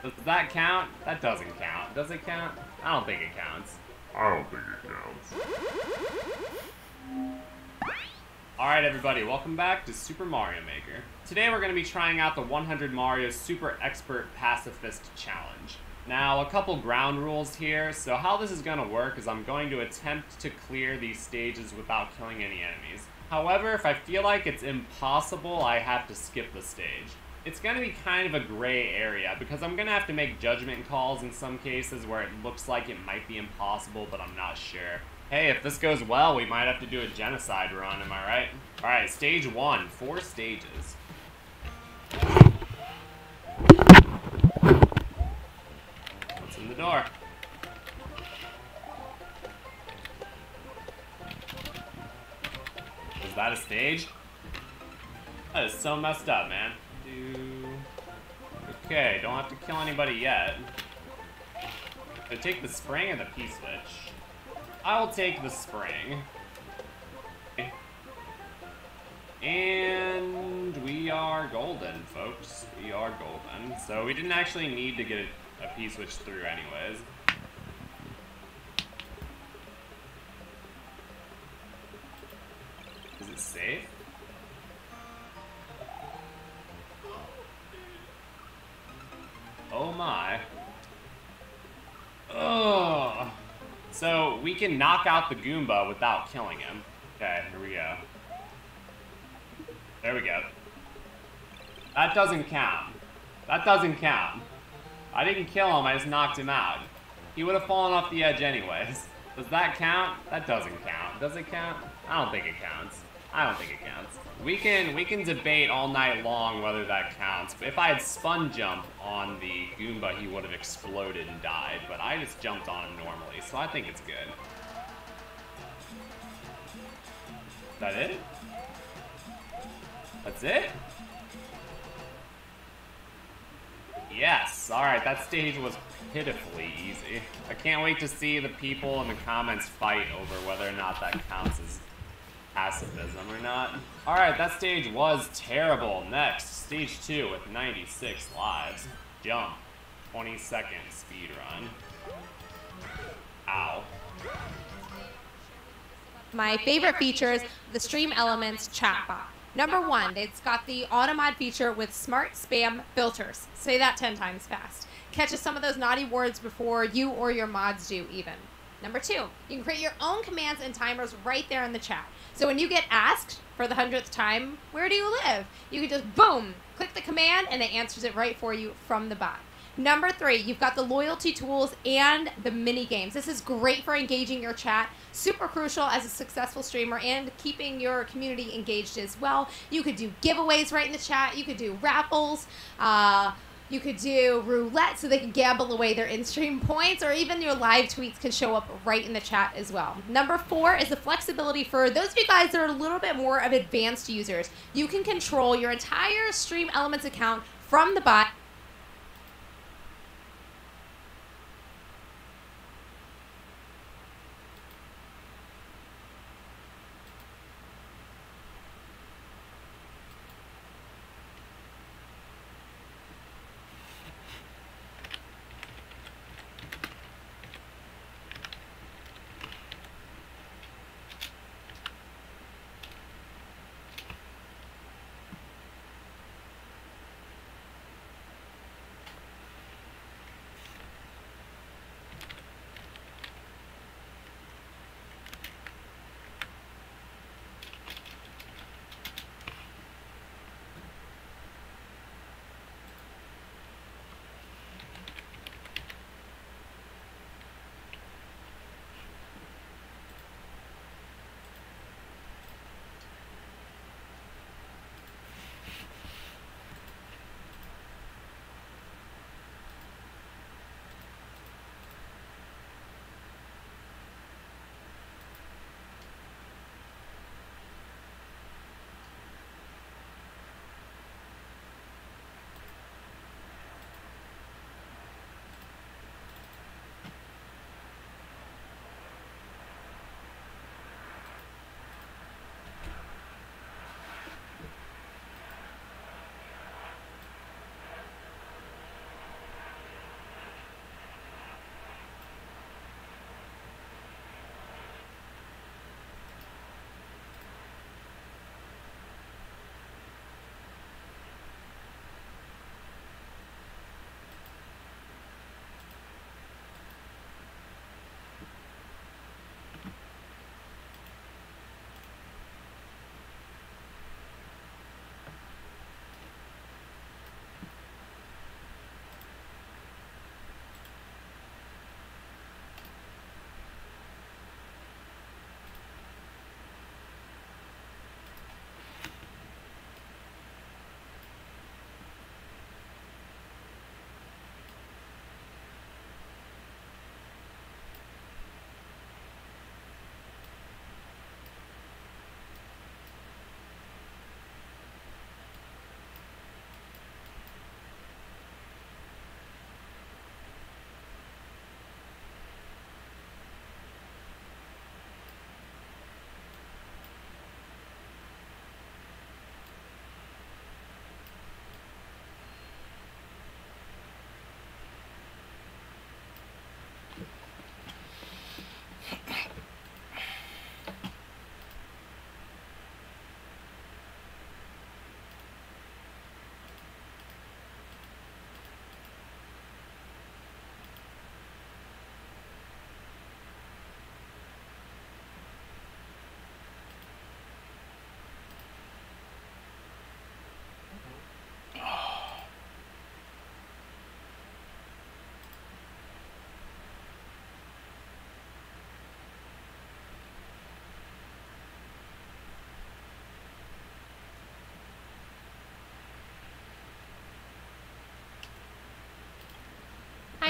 Does that count? That doesn't count. Does it count? I don't think it counts. I don't think it counts. Alright everybody, welcome back to Super Mario Maker. Today we're going to be trying out the 100 Mario Super Expert Pacifist Challenge. Now, a couple ground rules here. So how this is going to work is I'm going to attempt to clear these stages without killing any enemies. However, if I feel like it's impossible, I have to skip the stage. It's going to be kind of a gray area because I'm going to have to make judgment calls in some cases where it looks like it might be impossible, but I'm not sure. Hey, if this goes well, we might have to do a genocide run, am I right? Alright, stage 1, 4 stages. What's in the door? Is that a stage? That is so messed up, man. Okay, don't have to kill anybody yet. So take the spring or the P-switch? I'll take the spring. And we are golden, folks. We are golden. So we didn't actually need to get a P-switch through anyways. Is it safe? Oh my. Ugh. So we can knock out the Goomba without killing him. Okay, here we go. There we go. That doesn't count. That doesn't count. I didn't kill him, I just knocked him out. He would have fallen off the edge anyways. Does that count? That doesn't count. Does it count? I don't think it counts. I don't think it counts. We can debate all night long whether that counts. If I had spun jump on the Goomba, he would have exploded and died, but I just jumped on him normally, so I think it's good. Is that it? That's it? Yes! Alright, that stage was pitifully easy. I can't wait to see the people in the comments fight over whether or not that counts as pacifism or not. Alright, that stage was terrible. Next, stage 2 with 96 lives. Jump. 20-second speed run. Ow. My favorite features, the Stream Elements chatbot. Number 1, it's got the automod feature with smart spam filters. Say that 10 times fast. Catches some of those naughty words before you or your mods do even. Number 2, you can create your own commands and timers right there in the chat. So when you get asked for the 100th time, where do you live? You can just, boom, click the command and it answers it right for you from the bot. Number 3, you've got the loyalty tools and the mini games. This is great for engaging your chat. Super crucial as a successful streamer and keeping your community engaged as well. You could do giveaways right in the chat. You could do raffles. You could do roulette so they can gamble away their in-stream points, or even your live tweets can show up right in the chat as well. Number 4 is the flexibility for those of you guys that are a little bit more of advanced users. You can control your entire Stream Elements account from the bot.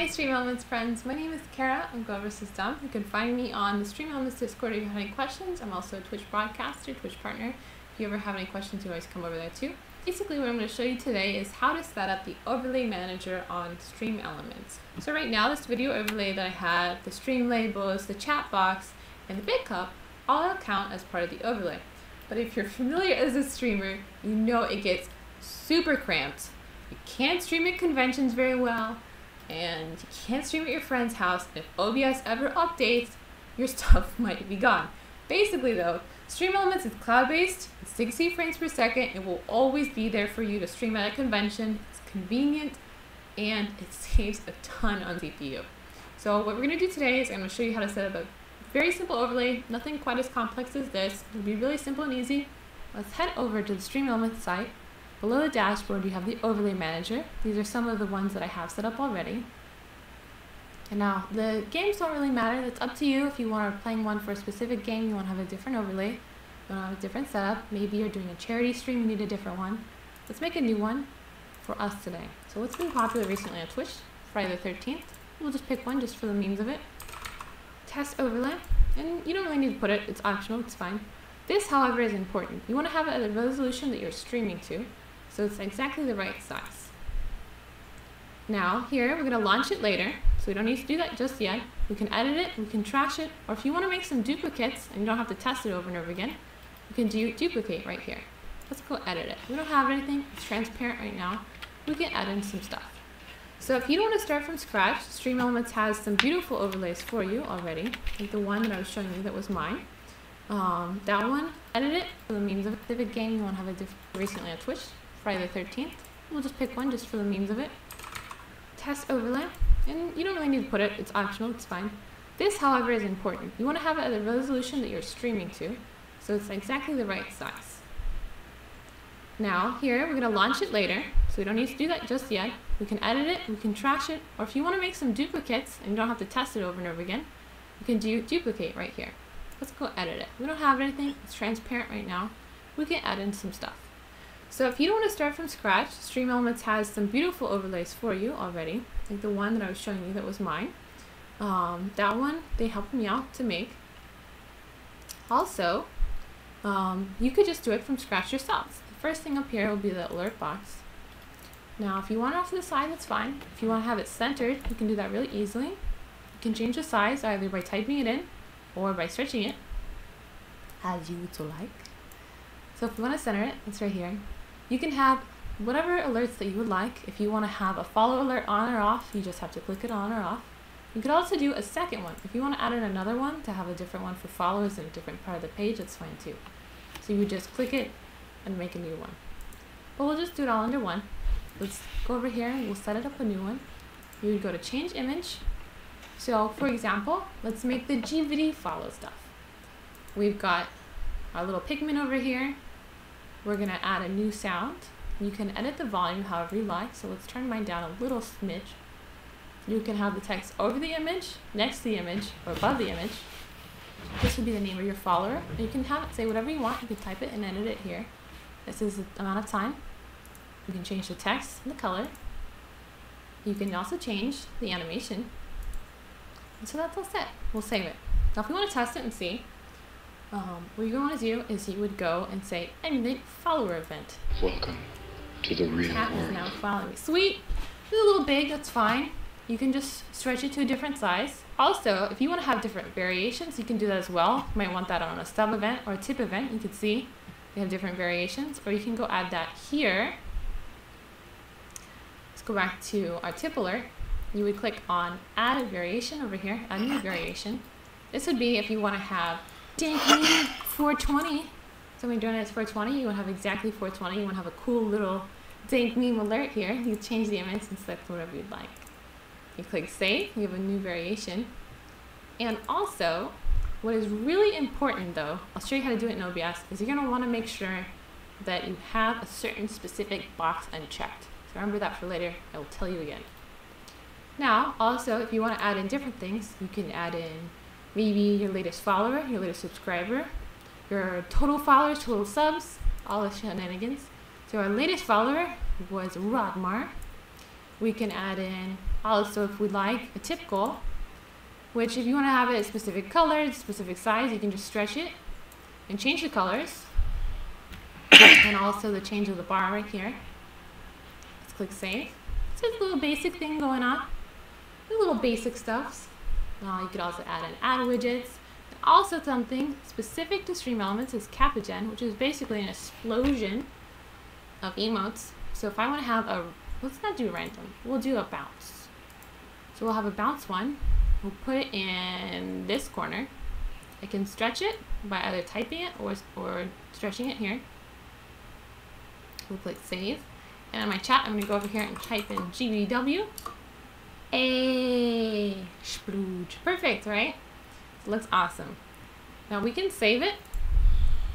Hi Stream Elements friends, my name is Kara, I'm Glover System. You can find me on the Stream Elements Discord if you have any questions. I'm also a Twitch broadcaster, Twitch partner. If you ever have any questions, you always come over there too. Basically what I'm going to show you today is how to set up the overlay manager on Stream Elements. So right now this video overlay that I had, the stream labels, the chat box, and the BitCup all count as part of the overlay. But if you're familiar as a streamer, you know it gets super cramped. You can't stream at conventions very well, and you can't stream at your friend's house. If OBS ever updates, your stuff might be gone. Basically though, Stream Elements is cloud-based, it's 60 frames per second, it will always be there for you to stream at a convention, it's convenient, and it saves a ton on CPU. So what we're going to do today is I'm going to show you how to set up a very simple overlay, nothing quite as complex as this. It'll be really simple and easy. Let's head over to the Stream Elements site. Below the dashboard you have the overlay manager. These are some of the ones that I have set up already. And now the games don't really matter, that's up to you. If you want to playing one for a specific game, you want to have a different overlay, you want to have a different setup. Maybe you're doing a charity stream, you need a different one. Let's make a new one for us today. So what's been popular recently on Twitch? Friday the 13th. We'll just pick one just for the memes of it. Test overlay, and you don't really need to put it, it's optional, it's fine. This, however, is important. You want to have it at the resolution that you're streaming to, so it's exactly the right size. Now, here, we're going to launch it later, so we don't need to do that just yet. We can edit it, we can trash it, or if you want to make some duplicates, and you don't have to test it over and over again, you can do duplicate right here. Let's go edit it. We don't have anything, it's transparent right now. We can add in some stuff. So if you don't want to start from scratch, Stream Elements has some beautiful overlays for you already, like the one that I was showing you that was mine. That one, edit it for the memes of a specific game you want to have a different recently on Twitch, Friday the 13th. We'll just pick one just for the memes of it. Test overlay, and you don't really need to put it, it's optional, it's fine. This, however, is important. You want to have it at the resolution that you're streaming to, so it's exactly the right size. Now, here, we're going to launch it later, so we don't need to do that just yet. We can edit it, we can trash it, or if you want to make some duplicates, and you don't have to test it over and over again, you can do duplicate right here. Let's go edit it. We don't have anything, it's transparent right now. We can add in some stuff. So if you don't want to start from scratch, Stream Elements has some beautiful overlays for you already, like the one that I was showing you that was mine. That one, they helped me out to make. Also, you could just do it from scratch yourselves. The first thing up here will be the alert box. Now, if you want it off to the side, that's fine. If you want to have it centered, you can do that really easily. You can change the size either by typing it in or by stretching it, as you would so like. So if you want to center it, it's right here. You can have whatever alerts that you would like. If you want to have a follow alert on or off, you just have to click it on or off. You could also do a second one. If you want to add in another one to have a different one for followers in a different part of the page, that's fine too. So you would just click it and make a new one. But we'll just do it all under one. Let's go over here and we'll set it up a new one. You would go to change image. So for example, let's make the GVD follow stuff. We've got our little Pikmin over here. We're going to add a new sound. You can edit the volume however you like. So let's turn mine down a little smidge. You can have the text over the image, next to the image, or above the image. This would be the name of your follower. And you can have it say whatever you want. You can type it and edit it here. This is the amount of time. You can change the text and the color. You can also change the animation. And so that's all set. We'll save it. Now if you want to test it and see, what you're going to do is you would go and say emulate follower event. Welcome to the real Cat world. is now following me. Sweet. It's a little big, that's fine. You can just stretch it to a different size. Also, if you want to have different variations, you can do that as well. You might want that on a sub event or a tip event. You can see they have different variations, or you can go add that here. Let's go back to our tip alert. You would click on add a variation over here, add new variation. This would be if you want to have dank meme 420. So when you're doing it as 420, you want to have exactly 420. You want to have a cool little dank meme alert here. You change the image and select whatever you'd like. You click save, you have a new variation. And also, what is really important though, I'll show you how to do it in OBS, is you're going to want to make sure that you have a certain specific box unchecked. So remember that for later, I will tell you again. Now, also, if you want to add in different things, you can add in maybe your latest follower, your latest subscriber, your total followers, total subs, all the shenanigans. So our latest follower was Rodmar. We can add in also, if we'd like, a tip goal, which if you want to have it a specific color, specific size, you can just stretch it and change the colors. And also the change of the bar right here. Let's click save. It's just a little basic thing going on. The little basic stuffs. You could also add in ad widgets. And also something specific to Stream Elements is Capagen, which is basically an explosion of emotes. So if I want to have a, let's not do random, we'll do a bounce. So we'll have a bounce one. We'll put it in this corner. I can stretch it by either typing it or stretching it here. We'll click save. And on my chat, I'm going to go over here and type in GBW. Splooge. Perfect, right? It looks awesome. Now we can save it.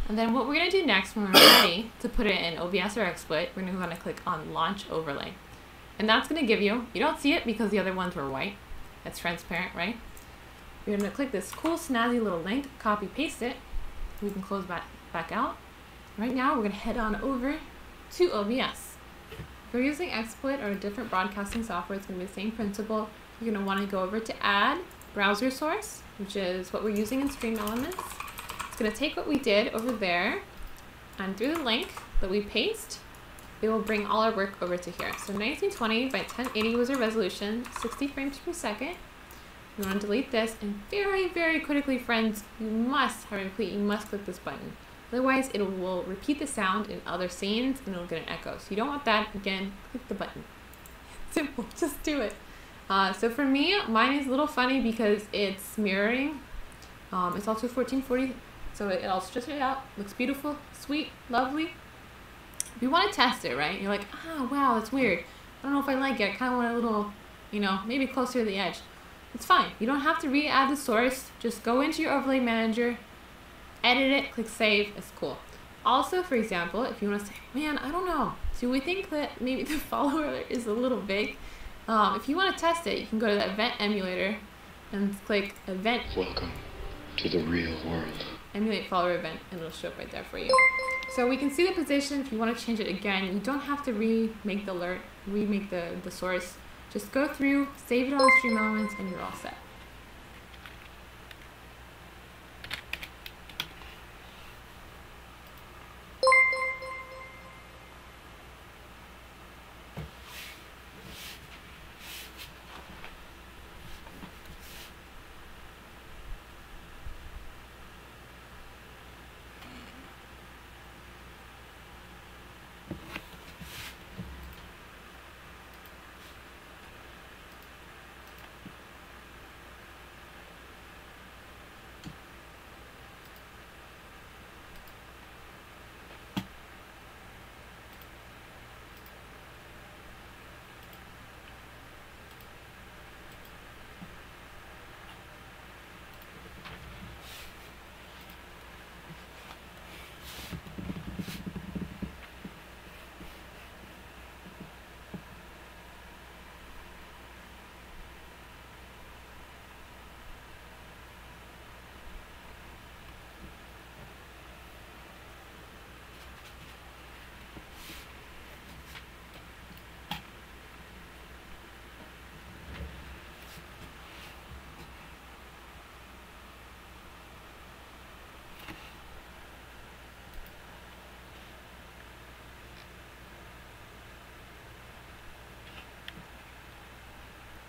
And then what we're going to do next when we're ready to put it in OBS or XSplit, we're going to click on Launch Overlay. And that's going to give you don't see it because the other ones were white. That's transparent, right? You're going to click this cool snazzy little link, copy paste it. We can close back out. Right now we're going to head on over to OBS. If you're using XSplit or a different broadcasting software, it's going to be the same principle. You're going to want to go over to Add Browser Source, which is what we're using in Stream Elements. It's going to take what we did over there, and through the link that we paste, it will bring all our work over to here. So 1920 by 1080 was our resolution, 60 frames per second. You want to delete this, and very, very critically, friends, you must click this button. Otherwise, it will repeat the sound in other scenes and it'll get an echo. So you don't want that. Again, click the button. Simple, just do it. So for me, mine is a little funny because it's mirroring. It's also 1440, so I'll stretch it out. Looks beautiful, sweet, lovely. If you want to test it, right? You're like, wow, that's weird. I don't know if I like it. I kind of want a little, maybe closer to the edge. It's fine. You don't have to re-add the source. Just go into your overlay manager, edit it, click save, it's cool. Also, for example, if you want to say, man, I don't know, do we think that maybe the follower is a little big? If you want to test it, you can go to the event emulator and click event. Welcome to the real world. Emulate follower event, and it'll show up right there for you. So we can see the position. If you want to change it again, you don't have to remake the alert, remake the source. Just go through, save it on Stream Elements, and you're all set.